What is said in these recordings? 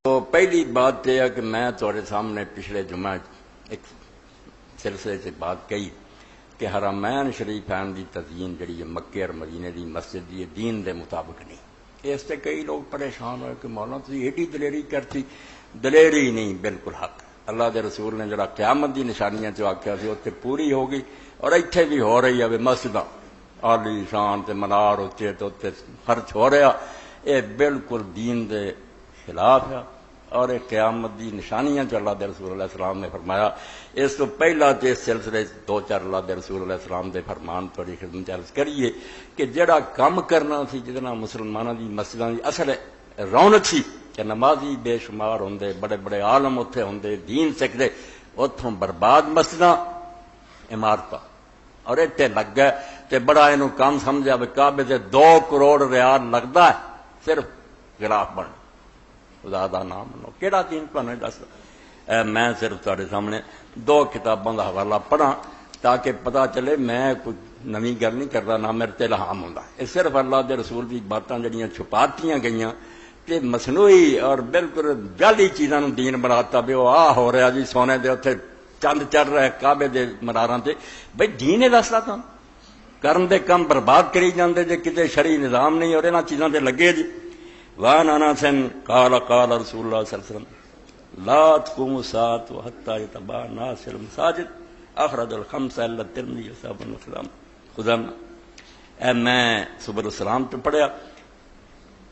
تو پہلی بات یہ ہے کہ میں تھوڑے سامنے پچھلے جمعہ ایک سلسلے سے بات کہی کہ حرمین شریفین دی تزئین جڑی ہے مکے اور مدینے دی مسجد دی دین دے مطابق نہیں. اس سے کئی لوگ پریشان ہوئے کہ مولانا تسی ایڈی دلیری کرتی. دلیری نہیں، بالکل حق. اللہ دے رسول نے جڑا قیامت دی نشانیاں جو آکھیا سی اتنے پوری ہو گئی، اور اتنے بھی ہو رہی ہے. مسجداں عالی شان تے منار اچے تو اتنے خرچ ہو رہا، یہ بالکل دین دے خلاف ہے اور ایک قیامت دی نشانیاں جو اللہ دے رسول علیہ السلام نے فرمایا. اس تو پہلا تو اس سلسلے دو چار اللہ دے رسول علیہ السلام دے فرمان تھوڑی خدمت عرض کریے کہ جڑا کام کرنا سی جتنا مسلمانوں دی مسجداں دی اصل رونق سی کہ نمازی بے شمار ہوندے، بڑے بڑے عالم اتنے ہوندے، دین سکھدے، اتوں برباد مسجداں عمارتاں اور اتنے لگ گئے تے بڑا یہ کام سمجھا بھی کعبے سے 2 کروڑ ریال لگتا ہے صرف غلاف بن. خدا دا نام منو، کیڑا دین تمہیں دسدا؟ میں صرف تھوڑے سامنے 2 کتابوں کا حوالہ پڑھا تاکہ پتہ چلے میں کوئی نویں گل نہیں کرتا، نہ میرے تے الہام ہوندا. یہ صرف اللہ دے رسول دی باتاں جڑیاں چھپاتیاں گئیاں کہ مصنوعی اور بالکل جعلی چیزاں نوں دین بناتا بھی وہ آ ہو رہا جی سونے دے اتنے چند چڑھ رہے کعبے دے مناراں تے. بھئی دین ہے دسدا تم کرن دے کم برباد کری جاندے جے کتے شرعی نظام نہیں اور انہاں چیزاں تے لگے جی. وان انس قال قال رسول اللہ صلی اللہ علیہ وسلم لا تقوم الساعة حتى يتبع الناس المساجد اخرج الخمسة الا الترمذي وصححه ابن خزامہ. خزامہ میں صبح السلام پہ پڑھیا.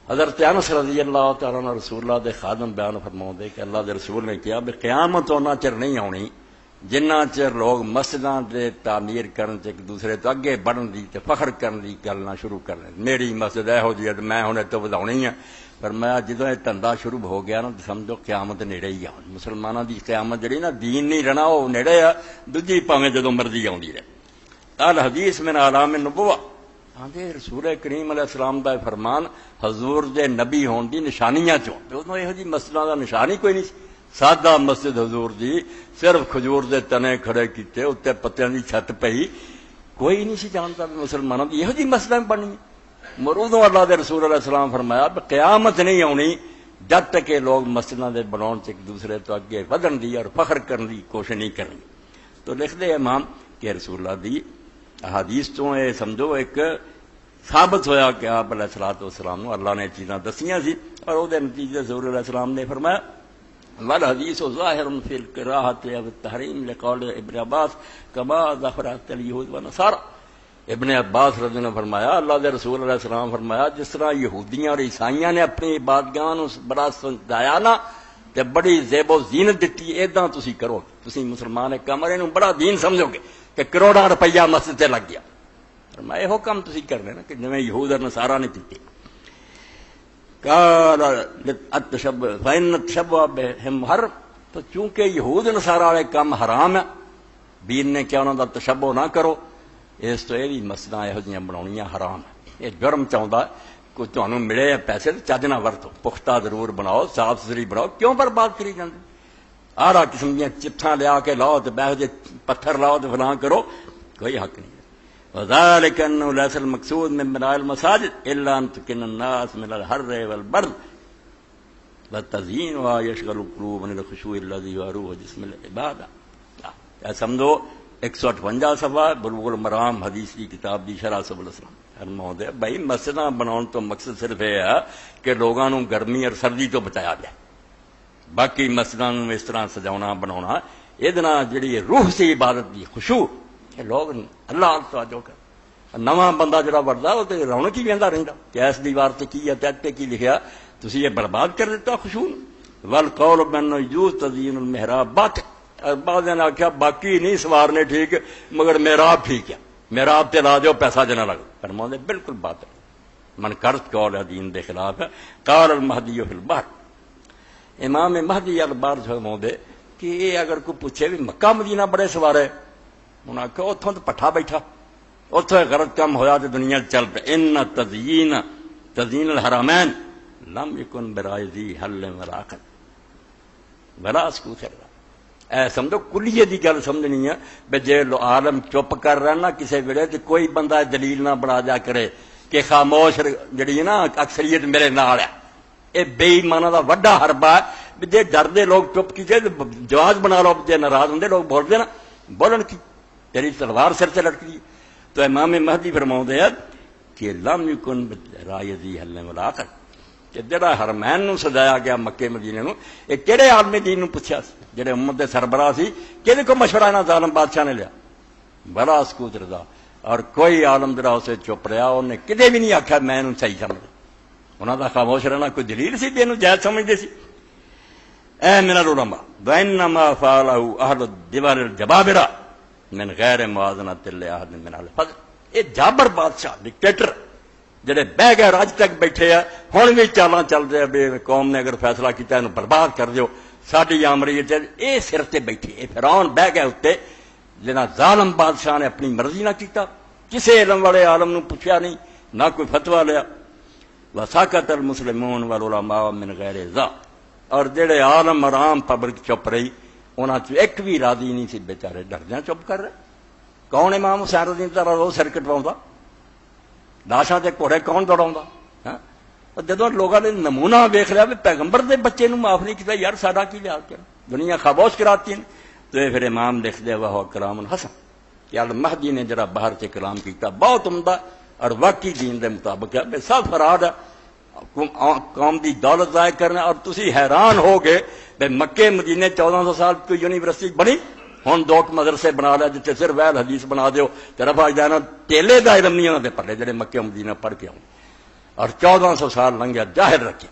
حضرت انس رضی اللہ تعالیٰ عنہ رسول اللہ دے خادم بیان فرماؤں دے کہ اللہ دے رسول نے کیا بھی قیامت ہونا چر نہیں آنی جنہ چر لوگ مسجداں دے تعمیر کرن تے ایک دوسرے تو اگے بڑھن دی تے فخر کرن دی گلنا شروع کرنے. میری مسجد یہو جی ہے میں ہن تو وداؤنی ہے، پر میں جدوں یہ دھندا شروع ہو گیا نا سمجھو قیامت نیڑے ہی آ. مسلمانوں دی قیامت جڑی نا دین نہیں رہنا وہ نیڑے آ، دوجی پاویں جدوں مرضی آندی رہے. الحدیث من اعلام النبوہ آندے رسول کریم علیہ السلام دا فرمان حضور دے نبی ہون دی نشانیاں چوں. ادوں یہو جی مسجداں دا نشانی کوئی نہیں سی. سادہ مسجد حضور دی صرف کھجور دے تنے کھڑے کیتے اتنے پتیاں دی چھت پئی، کوئی نہیں سی جانتا بھی مسلمانوں دی یہو جی مسجداں بنی. مرودوں اللہ دے رسول علیہ السلام فرمایا قیامت نہیں آنی جب تک کہ لوگ مسجداں دے بناؤن سے ایک دوسرے تو اگے ودن دی اور فخر کرن دی کوشش نہیں کرنی. تو لکھ دے امام کہ رسول اللہ دی احادیث تو یہ سمجھو ایک ثابت ہویا کہ آپ علیہ الصلوۃ والسلام اللہ نے چیزاں دسیاں سی اور وہ نتیجے رسول علیہ السلام نے فرمایا والحدیث ظاہر فی الکراہۃ والتحریم لقول ابن عباس کما ظہرت الیہود والنصارى. ابن عباس رضی اللہ عنہ فرمایا اللہ دے رسول علیہ السلام فرمایا جس طرح یہودیاں اور عیسائیااں نے اپنی عبادتگاہ نوں بڑا سجایا نا تے بڑی زیب و زینت دتی، اداں تسی کرو. تسی مسلمان ایک کمرے نوں بڑا دین سمجھو گے کہ کروڑاں روپیہ مسجد تے لگ گیا. فرمایا یہو کم تسی کرنے نا کہ جویں یہود اور نصارا نے کیتے. قال التشبہ فإن التشبہ بہم حرام، تو چونکہ یہود نصارا والے کام حرام ہے دین نے کیا انہاں دا تشبہ نہ کرو. اس تو یہ بھی مسجداں یہو جیاں بناؤنیاں حرام ہے. یہ جرم چاہتا کوئی تمہیں ملے پیسے تو چج نہ ورتو، پختہ ضرور بناؤ، صاف ستھری بناؤ. کیوں برباد کری جاندے؟ آرا قسم دیا چٹھاں لیا کے لاؤ تو بہ جے پتھر لاؤ تو فلاں کرو، کوئی حق نہیں. وذلك انه ليس المقصود من بناء المساجد الا ان تكن الناس من الحر والبرد والتزيين ويشغل القلوب من الخشوع الذي هو روح جسم العبادة. سمجھو 158 صفحہ بلوغ المرام حدیث کی کتاب دی شرح سبل السلام فرماؤں دے بھائی مسجداں بناؤن تو مقصد صرف یہ ہے کہ لوگاں نوں گرمی اور سردی تو بچایا جائے. باقی مسجداں نوں اس طرح سجاونا بناونا یہ جڑی روح سے عبادت دی خشوع لوگ اللہ توجہ کر. نواں بندہ جڑا وردا وہ تو رونق ہی ویندا رہندا کہ اس دیوار تے کی ہے تے کی لکھیا، تسی یہ برباد کر دیتا خشوع. والقول بان يجوز تزيين المحراب باطل. بعض نے آخیا باقی نہیں سوارنے ٹھیک مگر محراب ٹھیک ہے، محراب تے لا جو پیسہ جنا لگ. فرماؤں دے بالکل باطل منکرت قول ہے، دین دے خلاف ہے. قال المہدی فی البحر، امام مہدی البحر فرماؤں دے کہ یہ اگر کوئی پوچھے بھی مکہ مدینہ بڑے سوارے، انہوں نے آخیا اتوں تو پٹھا بیٹھا، اتوں غلط کم ہویا تو دنیا چل پہ. ان تزیین الحرمین لم یکن برائے ذی حل وراقت ولا سکوت. اے سمجھو کلیے دی گل سمجھنی ہے بے جے عالم چپ کر رہا نا کسی ویلے تو کوئی بندہ دلیل نہ بنا جا کرے کہ خاموش جڑی ہے نا اکثریت میرے نال ہے. یہ بے ایمانہ دا وڈا حربہ ہے جی ڈردے لوگ چپ کیجیے، جواز بنا لو، جی ناراض ہوں لوگ بول دینا، بولن کی تیری تلوار سر سے لٹکی۔ تو امام مہدی فرماؤندے ہیں کہ لم یکن رائے دی حل ولا تک، کہ جڑا حرمین نو سجایا گیا مکے مدینے نو، یہ کہڑے عالم دین نو پوچھا سی جڑے امت دے سربراہ سی، کہدے کو مشورہ انہاں ظالم بادشاہ نے لیا؟ بڑا سکوت رضا، اور کوئی عالم جڑا اسے چپ رہا، انہیں کدے بھی نہیں آکھا میں انہوں صحیح سمجھ، انہاں دا خاموش رہنا کوئی دلیل سی بھی انہوں جائز سمجھدے سی؟ اے من العلماء وانما فعلہ اہل الدول الجبابرہ من غیر موازنۃ لاحد من الفضل۔ یہ جابر بادشاہ ڈکٹیٹر جڑے بہ گئے راج تک بیٹھے ہیں، ہن بھی چالاں چل رہے بے قوم نے اگر فیصلہ کیتا ہے برباد کر دیو، ساڈی آمریت اے سر تے بیٹھے، اے فرعون بہ گئے اتنے جنا ظالم بادشاہ نے اپنی مرضی نہ کیتا، کسے علم والے عالم نو پوچھا نہیں، نہ کوئی فتویٰ لیا۔ وساکت المسلمون والعلماء من غیر ذا، اور جڑے عالم اور عام پبلک چپ رہی، انہاں چ ایک بھی راضی نہیں سی، بیچارے ڈردیاں چپ کر رہے۔ کون امام حسین رضی اللہ عنہ روز سر کٹواؤندا، لاشاں تے گھوڑے کون دوڑاؤندا؟ جدوں لوگوں نے نمونہ ویکھ لیا بھی پیغمبر دے بچے نو معاف نہیں کیتا، یار ساڈا کی لحاظ کر، دنیا خاموش کراتی ہیں۔ تو یہ پھر امام لکھ دے وہ کلام الحسن کہ المہدی نے جڑا باہر سے کلام کیتا بہت عمدہ اور واقعی دین دے مطابق ہے، بے سب فراد ہے قوم دی دولت ضائع کرنا۔ اور تسی حیران ہو گئے بے مکے مدینے 1400 سال کوئی یونیورسٹی بنی، ہن 2 مدرسے بنا لیا جتنے صرف اہل حدیث بنا دیو، طرف آ جانا تیلے دا علم نہیں انہاں دے پلے جڑے مکے مدینہ پڑھ کے آؤں۔ اور 1400 سال لنگیا جاہر رکھے،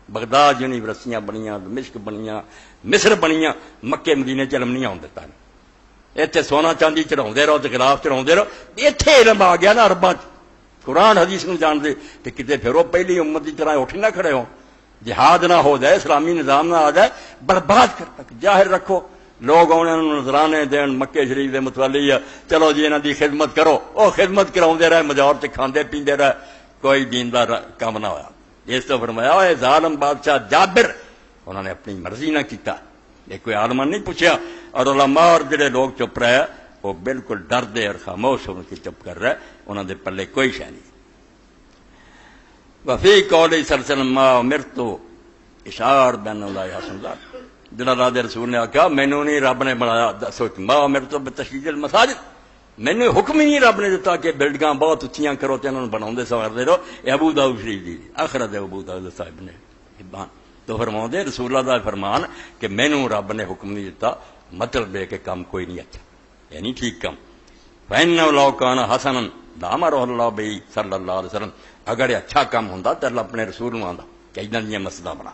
بغداد یونیورسٹیاں بنیاں، دمشق بنیاں، مصر بنیاں، مکے مدینے چ علم نہیں آن دیتا۔ اتنے سونا چاندی چڑھاؤندے رہو، غلاف چڑھاؤندے رہو، اتنے علم آ گیا نا عرباں قرآن حدیث نو جان دے کہ کتے پھر وہ پہلی امت کی طرح اٹھ نہ کھڑے ہو، جہاد نہ ہو جائے، اسلامی نظام نہ آ جائے، برباد کر تک ظاہر رکھو۔ لوگ انہوں نے نذرانے دین مکے شریف دے متولی ہے، چلو جی انہاں دی خدمت کرو، وہ خدمت کراؤندے رہے، مجور تے کھاندے پیندے رہے، کوئی دیندار کام نہ ہوا۔ اس تو فرمایا اے ظالم بادشاہ جابر، انہوں نے اپنی مرضی نہ کیتا، یہ کوئی عالم نہیں پوچھا۔ اور علماء اور جڑے لوگ چپ رہے وہ بالکل ڈر دے اور خاموش ہو کے چپ کر رہے، انہوں دے پلے کوئی شے نہیں۔ وفی قول صلی اللہ علیہ وسلم ما امرت اشار بین اللہ حسن ذات، جڑا اللہ دے رسول نے آخیا مینوں نہیں رب نے بنایا، سوچ ما امرت بتشیید المساجد، مینوں حکم ہی نہیں رب نے دیتا کہ بلڈنگاں بہت اچھیاں کرو تے انہاں نوں بناؤندے سواردے رہو۔ یہ ابو داؤد شریف دی اخرج ابو داؤد صاحب نے حبان تو فرماؤندے رسول اللہ دا فرمان کہ مینوں رب نے حکم نہیں دیتا، مطلب ہے کہ کام کوئی نہیں اچھا، یعنی ٹھیک کام۔ فإنه لو كان حسنا لأمره الله به صلی اللہ علیہ وسلم، اگر یہ اچھا کام ہوندا تو اللہ اپنے رسول نوں آندا کہ ادھر یہ مسجد بنا۔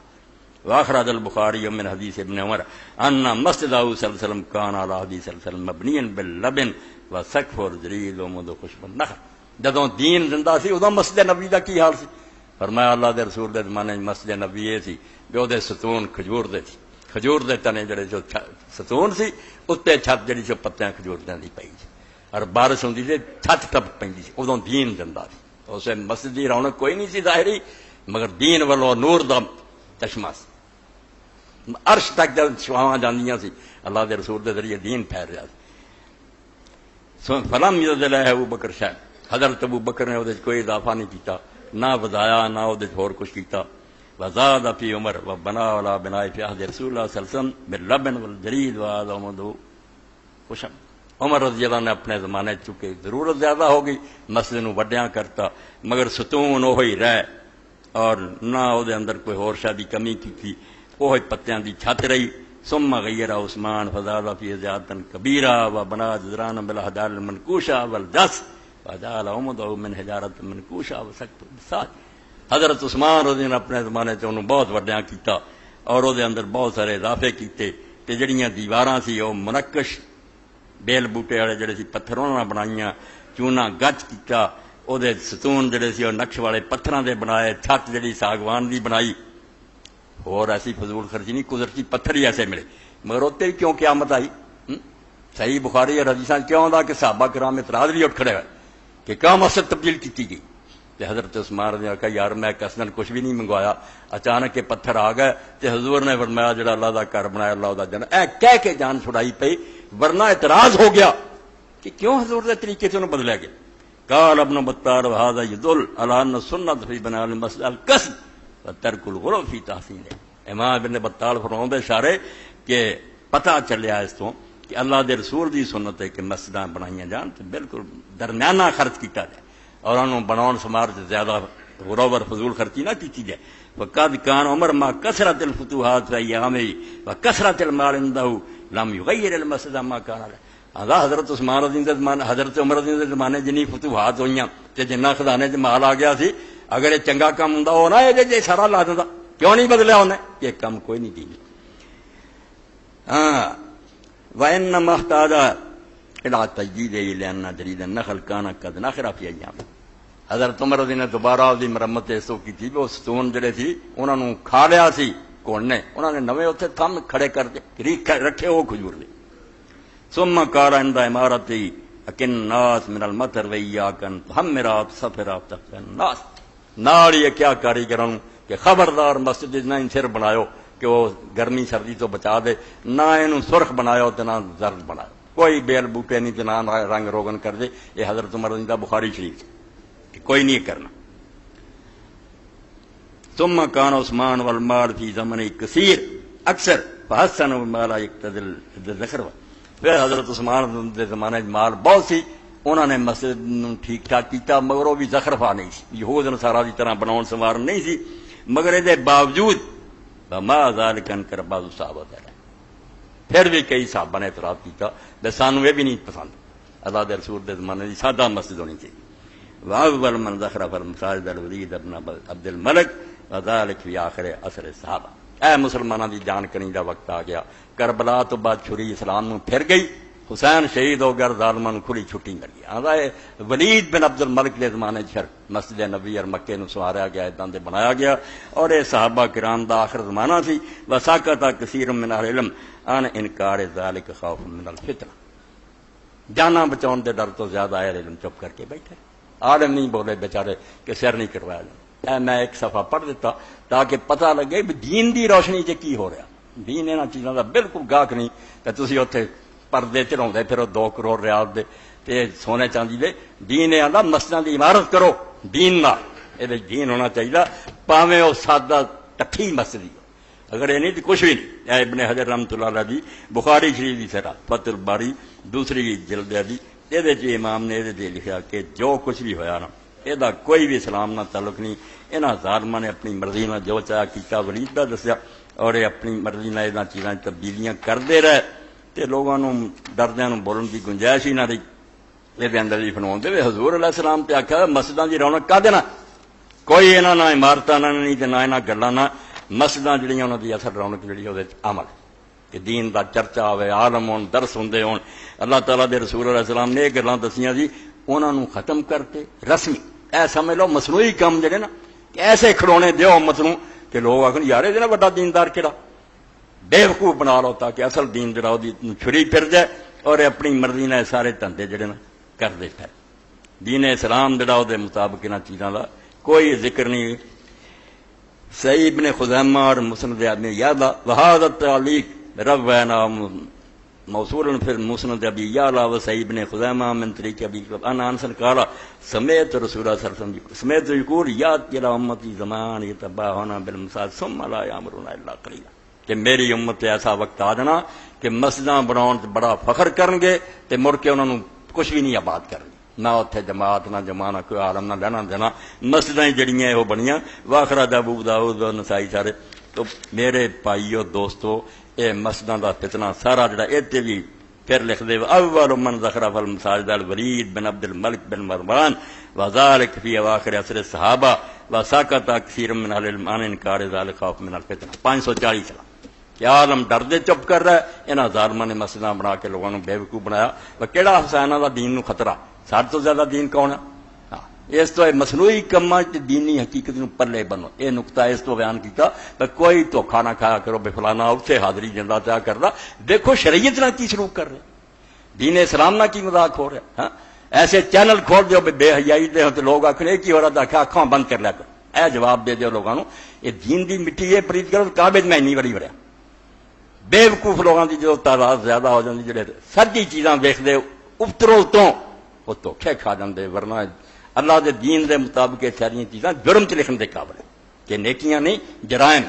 واخرج البخاری من حدیث ابن عمر ان مسجد صلی اللہ علیہ وسلم كان على حدیث صلی اللہ علیہ وسلم مبنيا باللبن وسقف الجريد ومنذ خشب النخل، جدوں دین زندہ سی ادوں مسجد نبوی دا کی حال سی؟ فرمایا اللہ دے رسول دے زمانے مسجد نبوی یہ سی کہ وہ ستون کھجور دے سی، کھجور دے تنے جڑے جو ستون سی اتنے چھت جڑی جو پتیاں کھجور دے دی پئی سی، اور بارش ہوندی سی چھت ٹپ پیندی سی، ادوں دین زندہ سی۔ اس مسجد دی رونق کوئی نہیں سی ظاہری، مگر دین والو نور دا چشمہ سی، عرش تک جب شواواں جاندیاں سی اللہ دے رسول دے ذریعے دین پھیل رہا سی۔ فلم یزد لہ ابو بکر شاہ، حضرت ابو بکر نے وہ کوئی اضافہ نہیں کیتا، نہ بدایا نہ وہ اور کچھ کیتا۔ وزاد فی عمر وبنا ولا بنا فی عہد رسول اللہ صلی اللہ علیہ وسلم باللبن والجرید وهذا مدعو خوشم۔ عمر رضی اللہ نے اپنے زمانے چکے ضرورت زیادہ ہو گئی، مسجد نو وڈیاں کرتا، مگر ستون وہی رہ، اور نہ وہ اندر کوئی اور شے دی کمی کی، وہی پتیاں دی چھت رہی۔ ثم غیر عثمان فزاد فی زیادۃ کبیرہ وبنا جدران بالاحجار المنکوشہ والجس وجعل عمده من حجارۃ منکوشہ وسقف بالصاج۔ حضرت عثمان رضی اللہ اپنے زمانے چ انہوں بہت وڈیاں کیتا، اور وہ اندر بہت سارے اضافے کیتے، تے جڑیاں دیواراں سی وہ منقش بیل بوٹے والے جڑے سی پتھروں نال بنائیاں، چونا گچ کیتا، وہ ستون جڑے سی وہ نقش والے پتھراں دے بنائے، چھت جڑی ساگوان دی بنائی، اور ایسی فضول خرچی نہیں، قدرتی پتھر ہی ایسے ملے، مگر اتنے بھی کیوں قیامت آئی؟ صحیح بخاری اور حدیثاں کیوں آتا کہ صحابہ کرام اعتراض بھی اٹھ کھڑے ہوئے کہ کیا مقصد تبدیل کی گئی؟ کہ حضرت عثمان نے کہا یار میں قصدن کچھ بھی نہیں منگوایا، اچانک کے پتھر آ گئے تے حضور نے فرمایا جڑا اللہ دا گھر بنایا اللہ دا جنت، اے کہہ کے جان چھڑائی پئی، ورنہ اعتراض ہو گیا کہ کیوں حضور دے طریقے سے انہوں بدلے گئے۔ قال ابن بطار وهذا يدل على ان السنة في بناء المسجد القصد وترك الغلو في تحسینه۔ امام ابن بطال فرماؤں اشارے کہ پتہ چلیا اس تو کہ اللہ دے رسول دی سنت ہے کہ مسجداں بنائیاں جان تو بالکل درمیانہ خرچ کیتا جائے اور انہوں بناؤن سمار سے زیادہ غروبر فضول خرچی نہ کی جائے. وقد کان عمر ما کثرت الفتوحات و ایامہ و کثرت المال عنده لم یغیر المسجد ما کان علیہ. حضرت عثمان رضی اللہ زمانے حضرت عمر رضی اللہ زمانے جنی فتوحات ہوئیاں تے جنہ خزانے چ مال آ گیا سی اگر یہ چنگا کام ہوندا ہو نا یہ سارا لا دیندا کیوں نہیں بدلیا انہیں یہ کام کوئی نہیں کی. وَإِنَّمَا احْتَاجَ إِلَىٰ تَجْدِيدِهِ لِأَنَّ جَرِيدَ النَّخْلِ كَانَ قَدْ نَخِرَ فِي أَيَّامِهِ. حضرت عمر رضی نے دوبارہ اس کی مرمت اس کی تھی وہ ستون جڑے سی انہوں نے کھا لیا سی کون نے انہوں نے نویں اتنے تھم کھڑے کر کے رکھے وہ کھجور دے. ثم قال عند عمارتي اكن الناس من المطر وياكن تحمرات سفرات تحت الناس. نال یہ کیا کاریگروں کہ خبردار مسجد نہ ان سر بنایو کہ وہ گرمی سردی تو بچا دے نہ انہوں سرخ بنایو تو نہ زرد بنایو کوئی بیل بوٹے نہیں تو نہ رنگ روغن کر دے. یہ حضرت عمر رضی اللہ بخاری شریف کہ کوئی نہیں کرنا. ثم كان عثمان والمال في زمن كثير اکثر فحسن المال يقتضي الذخر. پھر حضرت عثمان دے زمانے مال بہت سی انہوں نے مسجد ٹھیک ٹھاک کیتا مگر وہ بھی زخرفہ نہیں سی یہود نصارا دی طرح بناؤن سنوار نہیں سی مگر یہ باوجود وما ذلك انکر بعض صحابہ ہے پھر بھی کئی صحابہ نے اعتراض کیتا بے سانو یہ بھی نہیں پسند اللہ دے رسول دے زمانے دی سادہ مسجد ہونی چاہیے. واول من زخرف المساجد الولید ابن عبد الملک وذلك فی آخر عصر صحابہ. اے مسلمانوں دی جان کنی دا وقت آ گیا. کربلا تو بعد چھری اسلام نو پھر گئی حسین شہید ہو گیا ظالماں نو کھلی چھٹی ملی. آندا ہے ولید بن عبد الملک دے زمانے چ مسجد نبوی اور مکے نو سواریا گیا اداں دے بنایا گیا اور اے صحابہ کرام دا آخر زمانہ سی. وساکت کثیر من العلم ان انکار ذلك خوف من الفتنہ. جانا بچاؤن دے ڈر تو زیادہ اہل علم چپ کر کے بیٹھے عالم نہیں بولے بیچارے کہ سر نہیں کروایا جائے. میں ایک صفحہ پڑھ دیتا تاکہ پتہ لگے بھی دین دی روشنی چ کی ہو رہا. دین انہاں چیزاں دا بالکل گاہک نہیں کہ تسی اوتھے پردے چڑھاؤندے پھر 2 کروڑ ریال دے تے سونے چاندی دے. دین اے آندا مسجداں دی عمارت کرو دین نال اے دین ہونا چاہیے پاویں او سادہ ٹٹھی مسجد اگر یہ نہیں تو کچھ بھی نہیں. اے ابن حجر رحمۃ اللہ علیہ دی بخاری شریف دی سرا فتح الباری دوسری جلد دی یہ امام نے یہ لکھا کہ جو کچھ بھی ہویا نا یہ کوئی بھی اسلام نہ تعلق نہیں. انہاں ظالماں نے اپنی مرضی نہ جو چاہا کیتا ولید دا دسیا اور یہ اپنی مرضی نہ انہاں چیزاں تبدیلیاں کرتے رہے تے لوگاں نوں ڈردیاں نوں بولن دی گنجائش ہی نہ رہی. یہ اندر جی فرماؤندے وے حضور علیہ السلام تے آکھیا مسجداں دی رونق کا دینا کوئی انہاں نہ عمارتاں نہ نہیں تے نہ انہاں گلاں نہ مسجداں جڑیاں انہاں دی اصل رونق جڑی اودے عمل کہ دین دا چرچا ہوئے عالم ہون درس ہوندے ہون. اللہ تعالیٰ دے رسول علیہ السلام نے یہ گلاں دسیاں جی انہاں نوں ختم کرتے رسمی اے سمجھ لو مصنوعی کام جڑے نا کہ ایسے کھڑونے دیو امت نوں کہ لوگ آخر یار یہ بڑا دیندار کہڑا بےوقوف بنا لو تاکہ اصل دین جڑا چھری پھر جائے اور اپنی مرضی نے سارے دھندے جڑے نا کر دے پھر. دین اسلام جڑا وہ مطابق انہاں چیزاں دا کوئی ذکر نہیں. صحیح ابن خزیمہ اور مسند ابن یعلا وہذا التعلیق روینا موصول فی المسند ابی یعلا وصحیح ابن خزیمہ من طریق ابی ان انس قال سمعت رسول اللہ صلی اللہ علیہ وسلم سمعت یقول یات الى امتی زمان یتباہون بالمساجد ثم لا یامرون الا قلیلا کہ میری امت ایسا وقت آ جانا کہ مسجداں بناؤن بڑا فخر کرن گے تے مڑ کے انہاں نوں کچھ بھی نہیں آباد کرن نہ اتنے جماعت نہ جماعت نہ کوئی عالم نہ لینا دینا. مسجدیں جڑیاں وہ بنیاں واخرج ابو داؤد نسائی سارے. تو میرے بھائیو دوستو اے مسجداں دا فتنہ سارا جڑا ایتھے بھی پھر لکھ دے اول من زخرف المساجد الولید بن عبد الملک بن مروان وذلك فی اواخر عصر الصحابہ وساکت کثیر من اہل العلم عن انکار ذلك خوف من الفتنہ. 540 سال کہ عالم ڈردے چپ کر رہا ہے انہاں ظالماں نے مسجداں بنا کے لوگوں نے بیوقوف بنایا. وہ کیڑا حسیناں دا دین نو خطرہ سب تو زیادہ دین کون ہے. اس تو مصنوعی کما دینی حقیقت نو پلے بنو یہ نقطہ اس تو بیان کیتا کوئی دھوکھا نہ کھایا کرو بے فلانا اتنے حاضری جندا پیا کر رہا. دیکھو شریعت نہ کی سلوک کر رہے دین اسلام نہ کی مذاق ہو رہا. ہاں ایسے چینل کھول دیو بے حیائی دے ہو تو لوگ آخر کی ہو رہا تھا اکھاں بند کر لیا کرو. اے جواب دے دیو لوگوں یہ دین دی مٹی یہ پریت کرو کعبے میں نہیں بڑی بڑا بے وقوف لوگوں کی جو تعداد زیادہ ہو جاتی جڑے ساری چیزاں ویکھدے اترو تو وہ دھوکھے کھا جاندے. ورنہ اللہ دے دین دے مطابق ساری چیزاں جرم چ لکھن دے قابل کہ نیکیاں نہیں جرائم.